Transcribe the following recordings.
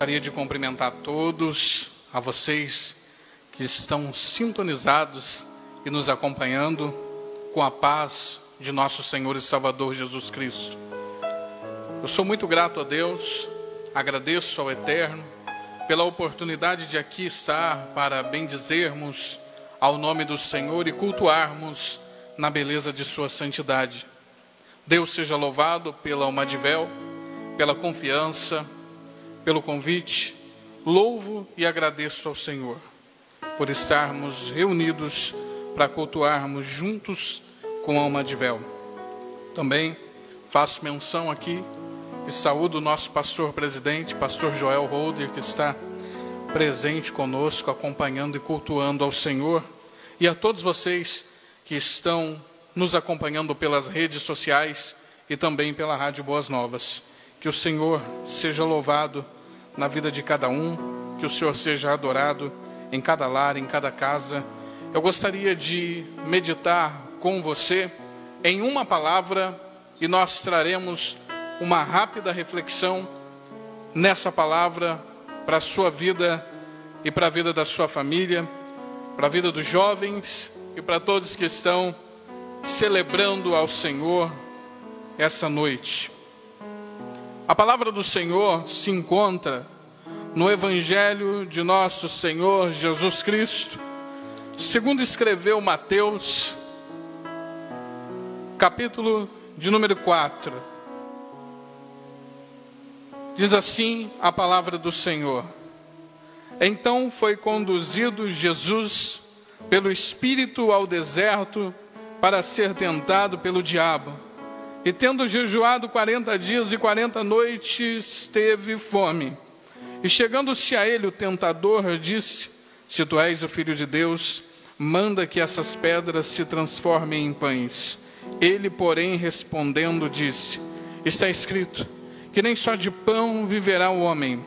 Gostaria de cumprimentar todos, a vocês que estão sintonizados e nos acompanhando com a paz de nosso Senhor e Salvador Jesus Cristo. Eu sou muito grato a Deus, agradeço ao Eterno pela oportunidade de aqui estar para bendizermos ao nome do Senhor e cultuarmos na beleza de sua santidade. Deus seja louvado pela Almadivel, pela confiança, pelo convite. Louvo e agradeço ao Senhor por estarmos reunidos para cultuarmos juntos com a Almadivel. Também faço menção aqui e saúdo o nosso pastor presidente, pastor Joel Holder, que está presente conosco, acompanhando e cultuando ao Senhor, e a todos vocês que estão nos acompanhando pelas redes sociais e também pela Rádio Boas Novas. Que o Senhor seja louvado na vida de cada um, que o Senhor seja adorado em cada lar, em cada casa. Eu gostaria de meditar com você em uma palavra e nós traremos uma rápida reflexão nessa palavra para a sua vida e para a vida da sua família, para a vida dos jovens e para todos que estão celebrando ao Senhor essa noite. A palavra do Senhor se encontra no Evangelho de nosso Senhor Jesus Cristo, segundo escreveu Mateus, capítulo de número 4. Diz assim a palavra do Senhor: Então foi conduzido Jesus pelo Espírito ao deserto para ser tentado pelo diabo. E tendo jejuado 40 dias e 40 noites, teve fome. E chegando-se a ele o tentador, disse: Se tu és o Filho de Deus, manda que essas pedras se transformem em pães. Ele, porém, respondendo, disse: Está escrito, que nem só de pão viverá o homem,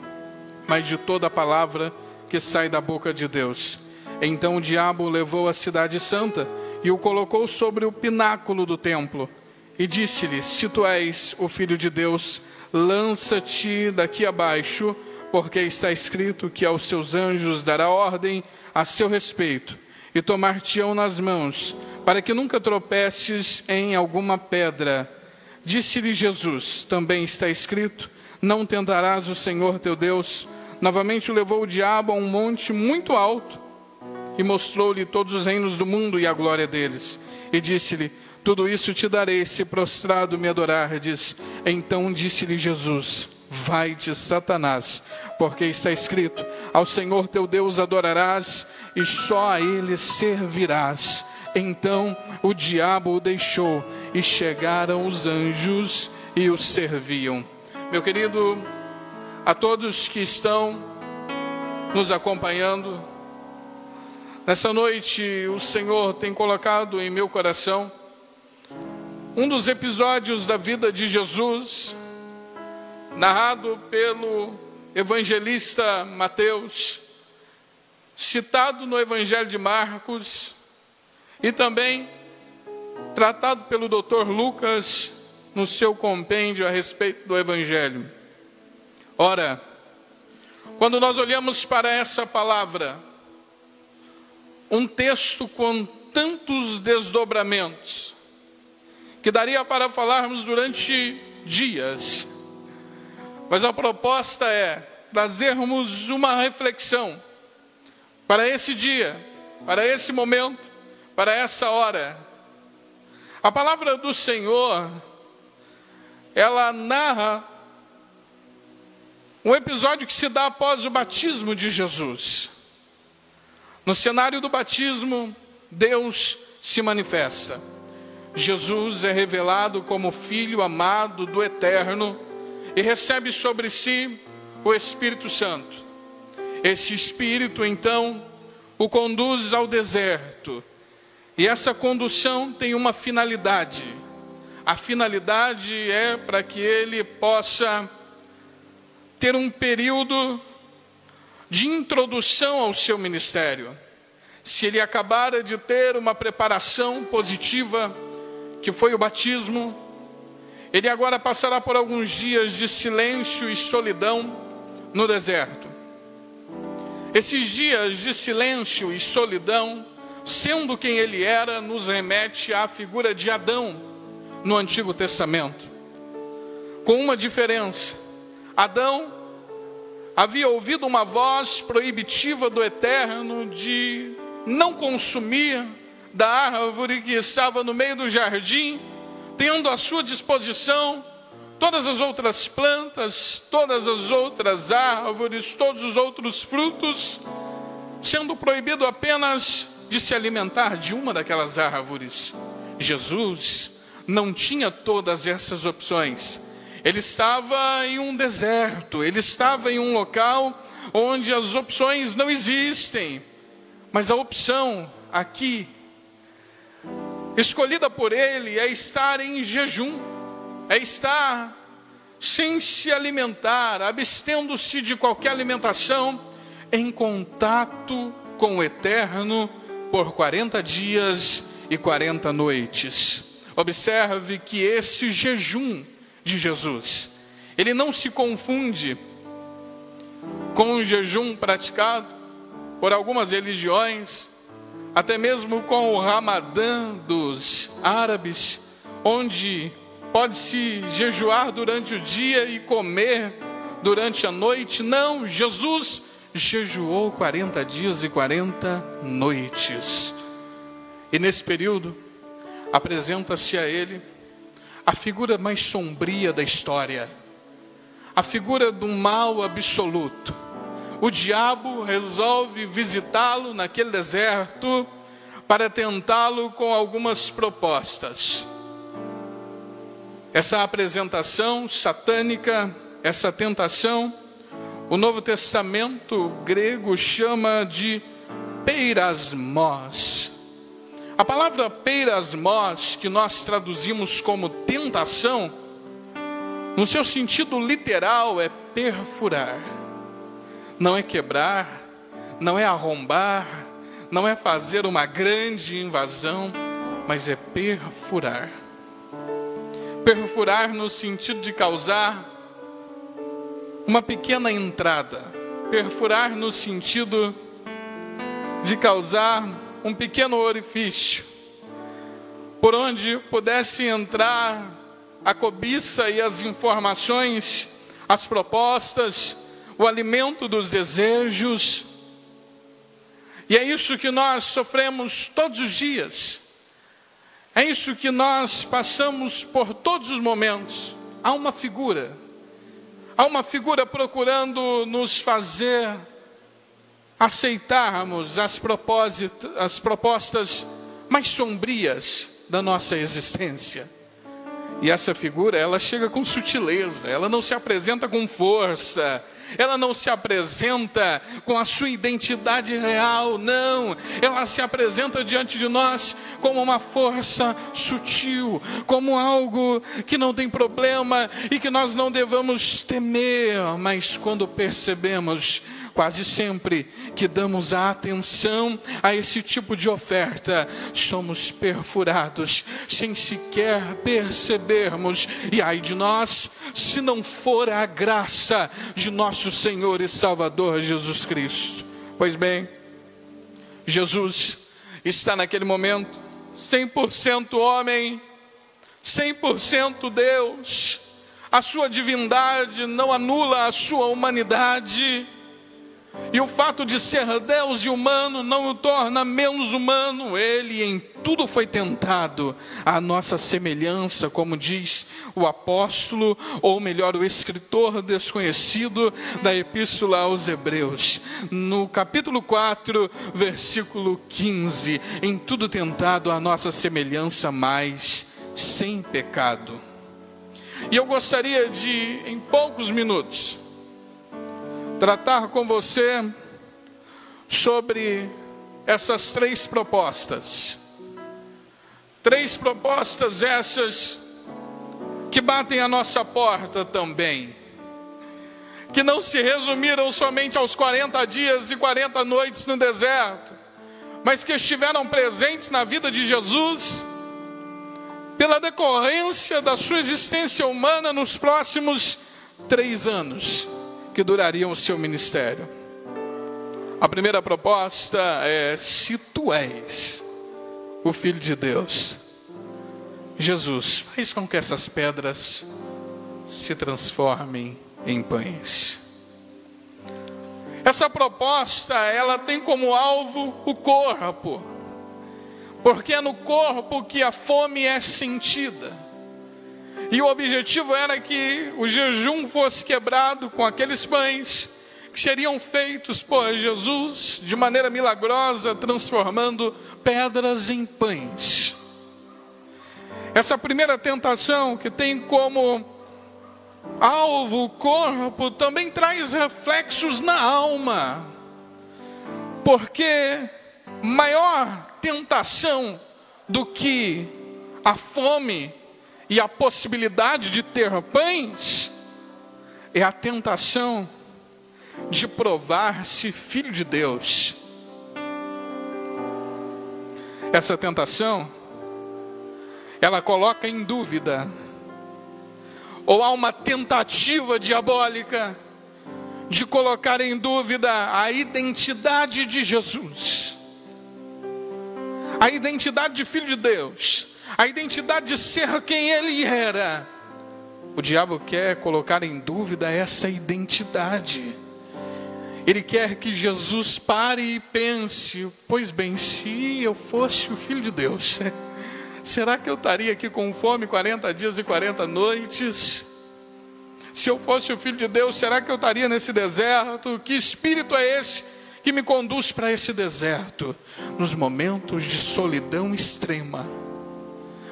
mas de toda a palavra que sai da boca de Deus. Então o diabo o levou à cidade santa e o colocou sobre o pináculo do templo. E disse-lhe: Se tu és o Filho de Deus, lança-te daqui abaixo, porque está escrito que aos seus anjos dará ordem a seu respeito, e tomar-te-ão nas mãos, para que nunca tropeces em alguma pedra. Disse-lhe Jesus: Também está escrito, não tentarás o Senhor teu Deus. Novamente o levou o diabo a um monte muito alto, e mostrou-lhe todos os reinos do mundo e a glória deles. E disse-lhe: Tudo isso te darei, se prostrado me adorardes. Então disse-lhe Jesus: Vai-te, Satanás, porque está escrito: Ao Senhor teu Deus adorarás, e só a Ele servirás. Então o diabo o deixou, e chegaram os anjos e o serviam. Meu querido, a todos que estão nos acompanhando, nessa noite o Senhor tem colocado em meu coração um dos episódios da vida de Jesus, narrado pelo evangelista Mateus, citado no Evangelho de Marcos e também tratado pelo Dr. Lucas no seu compêndio a respeito do Evangelho. Ora, quando nós olhamos para essa palavra, um texto com tantos desdobramentos, que daria para falarmos durante dias, mas a proposta é trazermos uma reflexão para esse dia, para esse momento, para essa hora. A palavra do Senhor, ela narra um episódio que se dá após o batismo de Jesus. No cenário do batismo, Deus se manifesta. Jesus é revelado como Filho amado do Eterno e recebe sobre si o Espírito Santo. Esse Espírito, então, o conduz ao deserto. E essa condução tem uma finalidade. A finalidade é para que ele possa ter um período de introdução ao seu ministério. Se ele acabara de ter uma preparação positiva, que foi o batismo, ele agora passará por alguns dias de silêncio e solidão no deserto. Esses dias de silêncio e solidão, sendo quem ele era, nos remete à figura de Adão no Antigo Testamento. Com uma diferença: Adão havia ouvido uma voz proibitiva do Eterno de não consumir da árvore que estava no meio do jardim, tendo à sua disposição todas as outras plantas, todas as outras árvores, todos os outros frutos, sendo proibido apenas de se alimentar de uma daquelas árvores. Jesus não tinha todas essas opções. Ele estava em um deserto, ele estava em um local onde as opções não existem. Mas a opção aqui, escolhida por ele, é estar em jejum, é estar sem se alimentar, abstendo-se de qualquer alimentação, em contato com o Eterno por 40 dias e 40 noites. Observe que esse jejum de Jesus, ele não se confunde com o jejum praticado por algumas religiões, até mesmo com o Ramadã dos árabes, onde pode-se jejuar durante o dia e comer durante a noite. Não, Jesus jejuou 40 dias e 40 noites. E nesse período, apresenta-se a ele a figura mais sombria da história, a figura do mal absoluto. O diabo resolve visitá-lo naquele deserto para tentá-lo com algumas propostas. Essa apresentação satânica, essa tentação, o Novo Testamento grego chama de peirasmos. A palavra peirasmos, que nós traduzimos como tentação, no seu sentido literal é perfurar. Não é quebrar, não é arrombar, não é fazer uma grande invasão, mas é perfurar. Perfurar no sentido de causar uma pequena entrada. Perfurar no sentido de causar um pequeno orifício, por onde pudesse entrar a cobiça e as informações, as propostas, o alimento dos desejos. E é isso que nós sofremos todos os dias. É isso que nós passamos por todos os momentos. Há uma figura procurando nos fazer aceitarmos as propostas mais sombrias da nossa existência. E essa figura, ela chega com sutileza, ela não se apresenta com força, ela não se apresenta com a sua identidade real, não. Ela se apresenta diante de nós como uma força sutil, como algo que não tem problema e que nós não devamos temer. Mas quando percebemos, quase sempre que damos a atenção a esse tipo de oferta, somos perfurados sem sequer percebermos. E ai de nós, se não for a graça de nosso Senhor e Salvador Jesus Cristo. Pois bem, Jesus está naquele momento 100% homem, 100% Deus. A sua divindade não anula a sua humanidade. E o fato de ser Deus e humano não o torna menos humano. Ele em tudo foi tentado à nossa semelhança, como diz o apóstolo, ou melhor, o escritor desconhecido da Epístola aos Hebreus. No capítulo 4, versículo 15. Em tudo tentado à nossa semelhança, mas sem pecado. E eu gostaria de, em poucos minutos, tratar com você sobre essas três propostas. Três propostas essas que batem a nossa porta também. Que não se resumiram somente aos 40 dias e 40 noites no deserto, mas que estiveram presentes na vida de Jesus pela decorrência da sua existência humana nos próximos 3 anos. que durariam o seu ministério. A primeira proposta é: se tu és o Filho de Deus, Jesus, faz com que essas pedras se transformem em pães. Essa proposta, ela tem como alvo o corpo, porque é no corpo que a fome é sentida. E o objetivo era que o jejum fosse quebrado com aqueles pães que seriam feitos por Jesus de maneira milagrosa, transformando pedras em pães. Essa primeira tentação, que tem como alvo o corpo, também traz reflexos na alma, porque maior tentação do que a fome e a possibilidade de ter pães é a tentação de provar-se filho de Deus. Essa tentação, ela coloca em dúvida, ou há uma tentativa diabólica de colocar em dúvida a identidade de Jesus, a identidade de filho de Deus, a identidade de ser quem ele era. O diabo quer colocar em dúvida essa identidade. Ele quer que Jesus pare e pense: pois bem, se eu fosse o Filho de Deus, será que eu estaria aqui com fome 40 dias e 40 noites? Se eu fosse o Filho de Deus, será que eu estaria nesse deserto? Que espírito é esse que me conduz para esse deserto? Nos momentos de solidão extrema,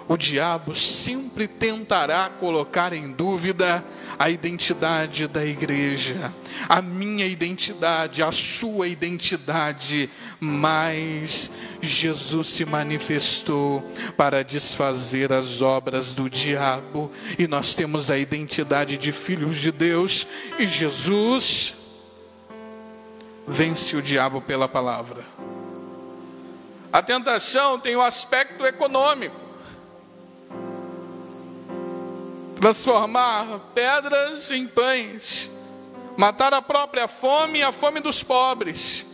o diabo sempre tentará colocar em dúvida a identidade da igreja, a minha identidade, a sua identidade. Mas Jesus se manifestou para desfazer as obras do diabo, e nós temos a identidade de filhos de Deus, e Jesus vence o diabo pela palavra. A tentação tem o aspecto econômico: transformar pedras em pães, matar a própria fome e a fome dos pobres.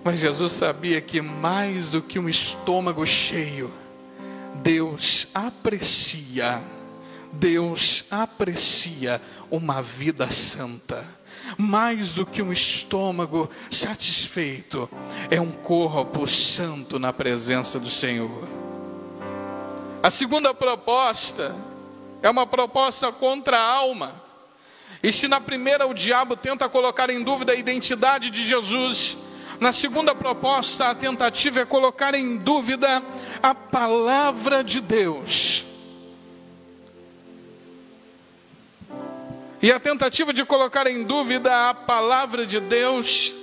Mas Jesus sabia que mais do que um estômago cheio, Deus aprecia uma vida santa. Mais do que um estômago satisfeito, é um corpo santo na presença do Senhor. A segunda proposta é uma proposta contra a alma. E se na primeira o diabo tenta colocar em dúvida a identidade de Jesus, na segunda proposta a tentativa é colocar em dúvida a palavra de Deus. E a tentativa de colocar em dúvida a palavra de Deus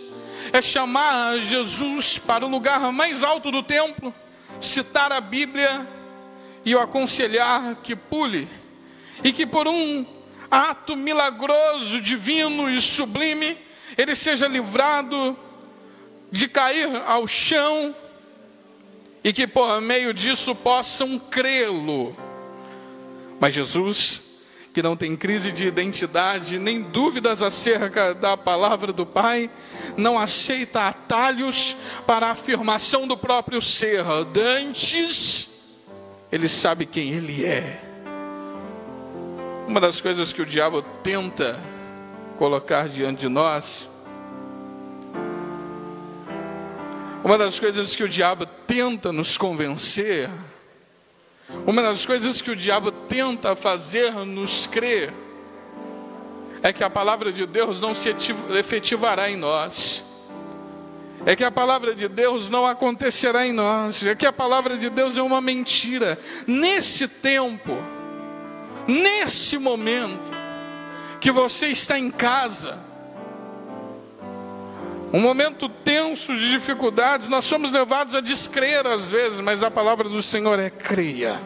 é chamar Jesus para o lugar mais alto do templo, citar a Bíblia e o aconselhar que pule, e que por um ato milagroso, divino e sublime, ele seja livrado de cair ao chão, e que por meio disso possam crê-lo. Mas Jesus, que não tem crise de identidade, nem dúvidas acerca da palavra do Pai, não aceita atalhos para a afirmação do próprio ser. Antes, ele sabe quem ele é. Uma das coisas que o diabo tenta colocar diante de nós, uma das coisas que o diabo tenta nos convencer, uma das coisas que o diabo tenta fazer-nos crer, é que a palavra de Deus não se efetivará em nós, é que a palavra de Deus não acontecerá em nós, é que a palavra de Deus é uma mentira. Nesse tempo, nesse momento que você está em casa, um momento tenso de dificuldades, nós somos levados a descrer às vezes, mas a palavra do Senhor é: creia.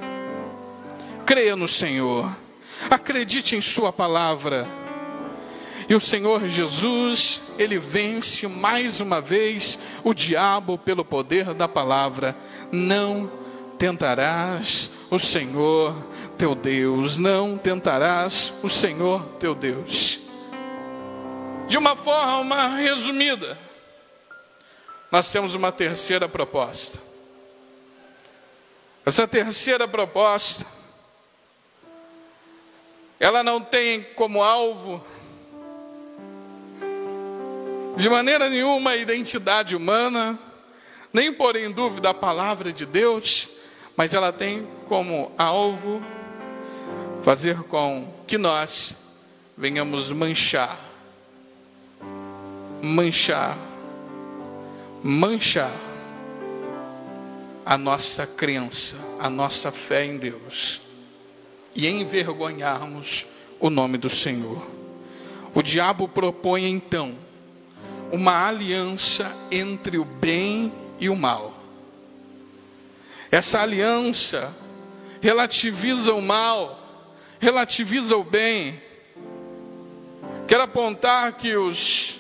Creia no Senhor, acredite em sua palavra. E o Senhor Jesus, ele vence mais uma vez o diabo pelo poder da palavra. Não tentarás o Senhor teu Deus, não tentarás o Senhor teu Deus. De uma forma resumida, nós temos uma terceira proposta. Essa terceira proposta, ela não tem como alvo, de maneira nenhuma, a identidade humana, nem pôr em dúvida a palavra de Deus, mas ela tem como alvo fazer com que nós venhamos manchar a nossa crença, a nossa fé em Deus, e envergonharmos o nome do Senhor. O diabo propõe então uma aliança entre o bem e o mal. Essa aliança relativiza o mal, relativiza o bem. Quer apontar que os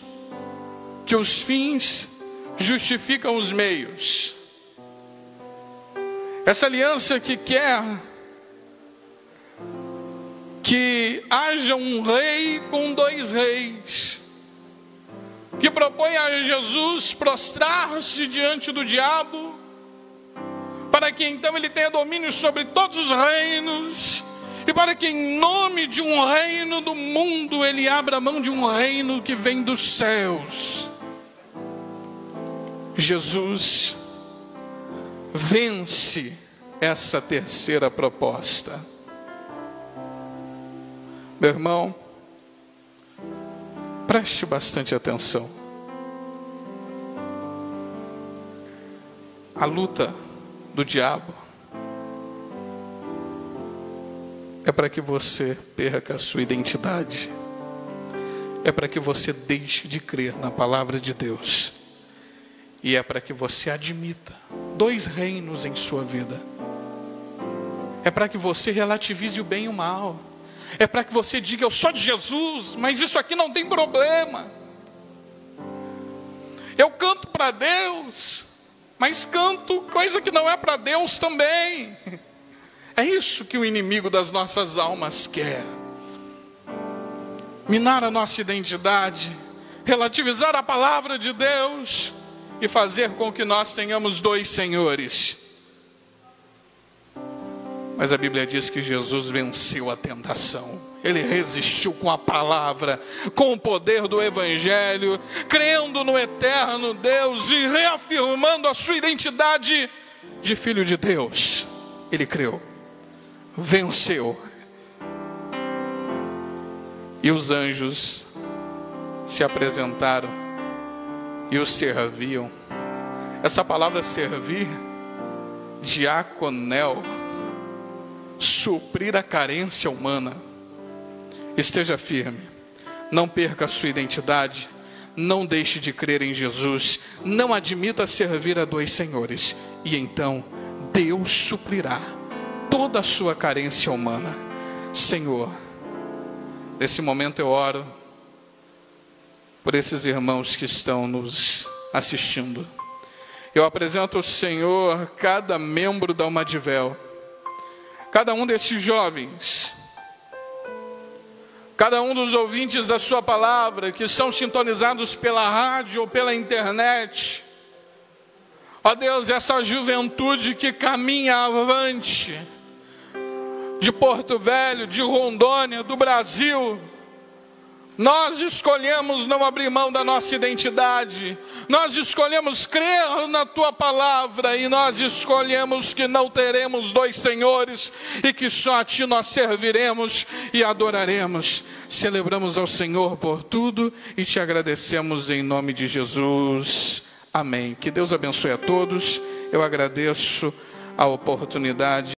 fins justificam os meios. Essa aliança que quer que haja um rei com dois reis, que propõe a Jesus prostrar-se diante do diabo, para que então ele tenha domínio sobre todos os reinos, e para que em nome de um reino do mundo ele abra mão de um reino que vem dos céus. Jesus vence essa terceira proposta. Meu irmão, preste bastante atenção. A luta do diabo é para que você perca a sua identidade. É para que você deixe de crer na palavra de Deus. E é para que você admita dois reinos em sua vida. É para que você relativize o bem e o mal. É para que você diga: eu sou de Jesus, mas isso aqui não tem problema. Eu canto para Deus, mas canto coisa que não é para Deus também. É isso que o inimigo das nossas almas quer. Minar a nossa identidade, relativizar a palavra de Deus e fazer com que nós tenhamos dois senhores. Mas a Bíblia diz que Jesus venceu a tentação. Ele resistiu com a palavra, com o poder do Evangelho, crendo no eterno Deus e reafirmando a sua identidade de filho de Deus. Ele creu, venceu. E os anjos se apresentaram e o serviam. Essa palavra servir, diaconel, suprir a carência humana. Esteja firme, não perca a sua identidade, não deixe de crer em Jesus, não admita servir a dois senhores, e então Deus suprirá toda a sua carência humana. Senhor, nesse momento eu oro por esses irmãos que estão nos assistindo. Eu apresento ao Senhor cada membro da Almadivel, cada um desses jovens, cada um dos ouvintes da sua palavra, que são sintonizados pela rádio ou pela internet. Ó Deus, essa juventude que caminha avante, de Porto Velho, de Rondônia, do Brasil, nós escolhemos não abrir mão da nossa identidade, nós escolhemos crer na Tua palavra, e nós escolhemos que não teremos dois senhores, e que só a Ti nós serviremos e adoraremos. Celebramos ao Senhor por tudo e Te agradecemos em nome de Jesus. Amém. Que Deus abençoe a todos. Eu agradeço a oportunidade.